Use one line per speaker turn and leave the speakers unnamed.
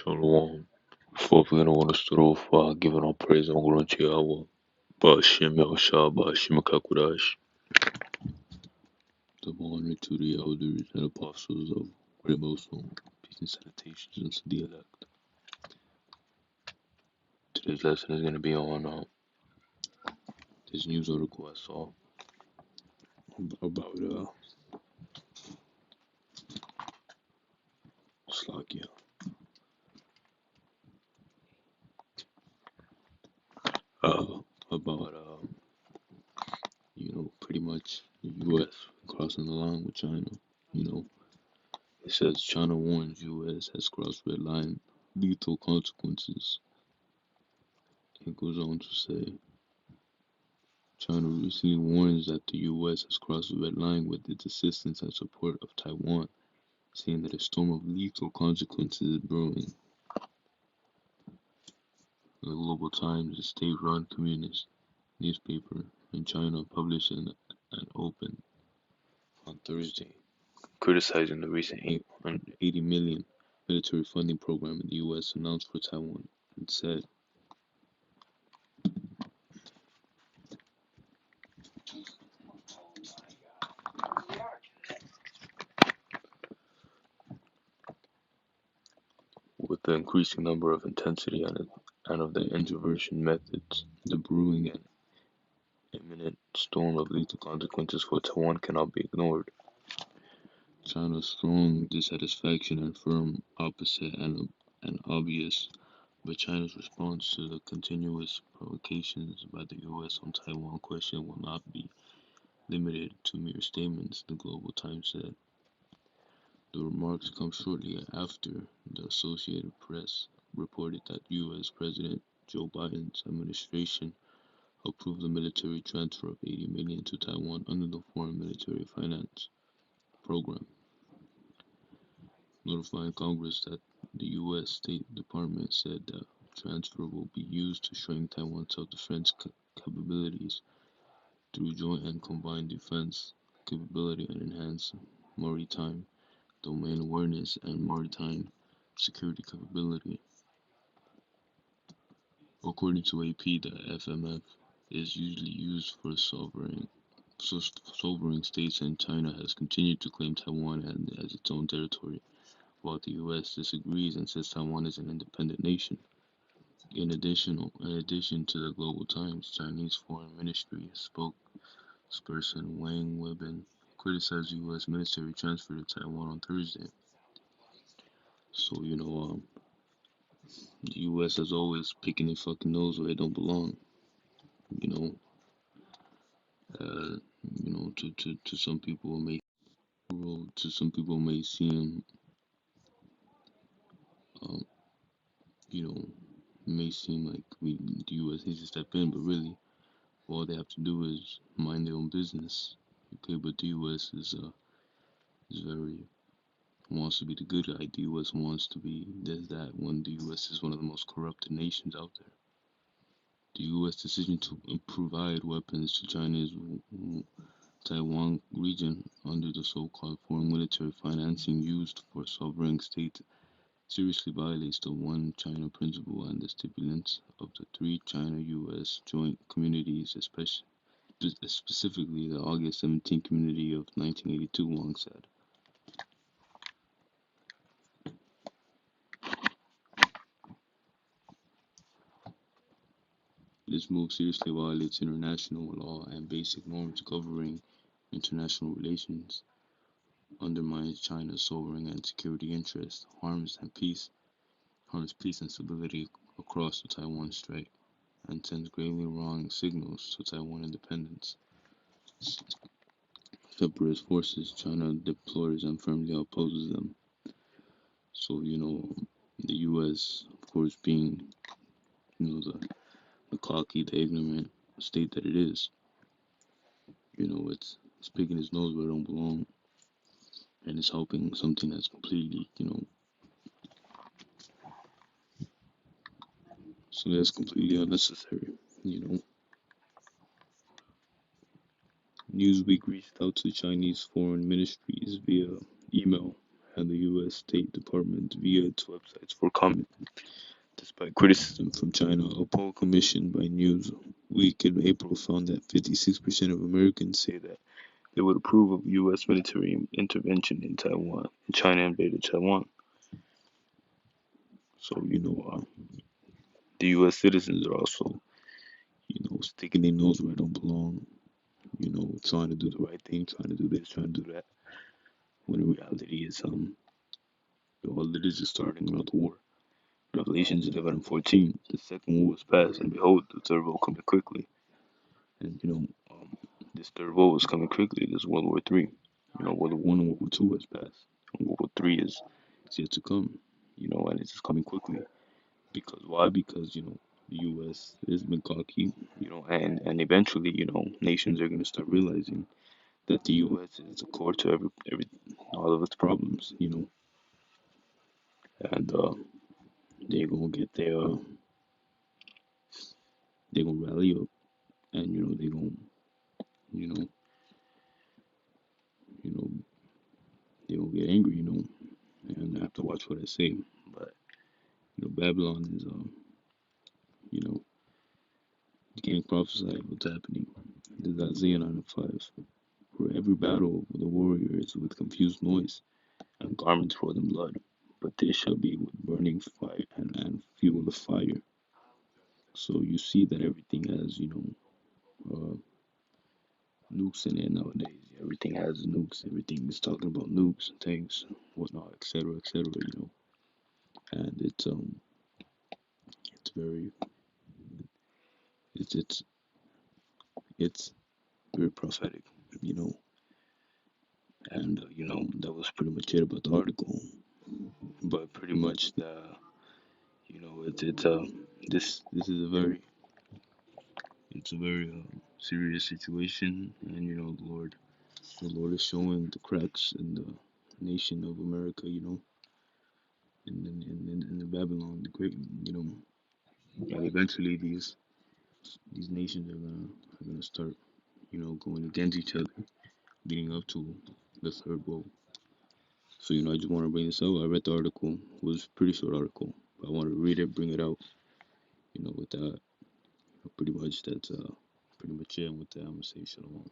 Shalom. Fourth, we're gonna want to start off giving all praise and glory to Yahweh. Ba'ashem Yahushua, Ba'ashem HaKakodash. Double honor to the elders and apostles of Great Muslim. Peace and salutations unto the elect. Today's lesson is gonna be on this news article I saw about Slovakia. About pretty much the U.S. crossing the line with China. You know, it says China warns U.S. has crossed red line, lethal consequences. It goes on to say China recently warns that the U.S. has crossed the red line with its assistance and support of Taiwan, saying that a storm of lethal consequences is brewing. The Global Times, a state-run communist newspaper in China, published an open on Thursday, criticizing the recent $880 million military funding program the U.S. announced for Taiwan, and said, with the increasing number of intensity and of the intervention methods, the brewing and imminent storm of lethal consequences for Taiwan cannot be ignored. China's strong dissatisfaction and firm opposite and obvious, but China's response to the continuous provocations by the U.S. on Taiwan question will not be limited to mere statements, the Global Times said. The remarks come shortly after the Associated Press reported that U.S. President Joe Biden's administration approved the military transfer of $80 million to Taiwan under the Foreign Military Finance Program, notifying Congress that the U.S. State Department said the transfer will be used to strengthen Taiwan's self-defense capabilities through joint and combined defense capability and enhance maritime domain awareness and maritime security capability. According to AP, the FMF is usually used for sovereign states, and China has continued to claim Taiwan as its own territory, while the U.S. disagrees and says Taiwan is an independent nation. In addition to the Global Times, Chinese Foreign Ministry spokesperson Wang Wenbin criticized the U.S. military transfer to Taiwan on Thursday. So, the U.S. is always picking their fucking nose where it don't belong. To some people may seem, like the U.S. needs to step in, but really, all they have to do is mind their own business. Okay, but the U.S. is very wants to be the good guy. The U.S. wants to be this, that, when the U.S. is one of the most corrupted nations out there. The U.S. decision to provide weapons to China's Taiwan region under the so-called foreign military financing used for sovereign states seriously violates the One China principle and the stipulations of the three China-U.S. joint communities, specifically the August 17 Community of 1982, Wang said. This move seriously violates international law and basic norms governing international relations, undermines China's sovereign and security interests, harms peace and stability across the Taiwan Strait, and sends gravely wrong signals to Taiwan independence. Separatist forces, China deplores and firmly opposes them. So, the U.S., of course, being, the cocky, the ignorant state that it is, it's picking its nose where it don't belong, and it's helping something that's completely, so that's completely unnecessary, Newsweek reached out to Chinese foreign ministries via email, and the U.S. State Department via its websites for comment. Despite criticism from China, a poll commissioned by Newsweek in April found that 56% of Americans say that they would approve of U.S. military intervention in Taiwan. China invaded Taiwan. So, the U.S. citizens are also, sticking their nose where it don't belong, trying to do the right thing, trying to do this, trying to do that. When in reality is, all it is starting another war. Revelations 11:14. The second war was past, and behold, the third war coming quickly. And this third war is coming quickly. This World War III. World War One and World War Two has passed. And World War Three is yet to come. And it's coming quickly. Because why? Because the U.S. has been cocky. And eventually nations are gonna start realizing that the U.S. is the core to every all of its problems. And they're gonna get their they're gonna rally up, and they're gonna you know you know they will get angry, and I have to watch what I say. But Babylon is, you know, getting prophesied what's happening. This is Isaiah 9:5. For every battle of the warrior is with confused noise, and garments rolled in blood. But this shall be with burning fire and fuel of fire. So you see that everything has, nukes in it nowadays. Everything has nukes. Everything is talking about nukes and things, whatnot, etc., etc. And it's very it's it's it's very prophetic, you know. And that was pretty much it about the article. But pretty much it's this is a very serious situation, and the Lord is showing the cracks in the nation of America, in the Babylon, the great, and eventually these nations are gonna start, going against each other, leading up to the third world. So I just want to bring this up. I read the article; it was a pretty short article, but I want to read it, bring it out. With that, pretty much that's pretty much it. And with that, I'm gonna say shalom.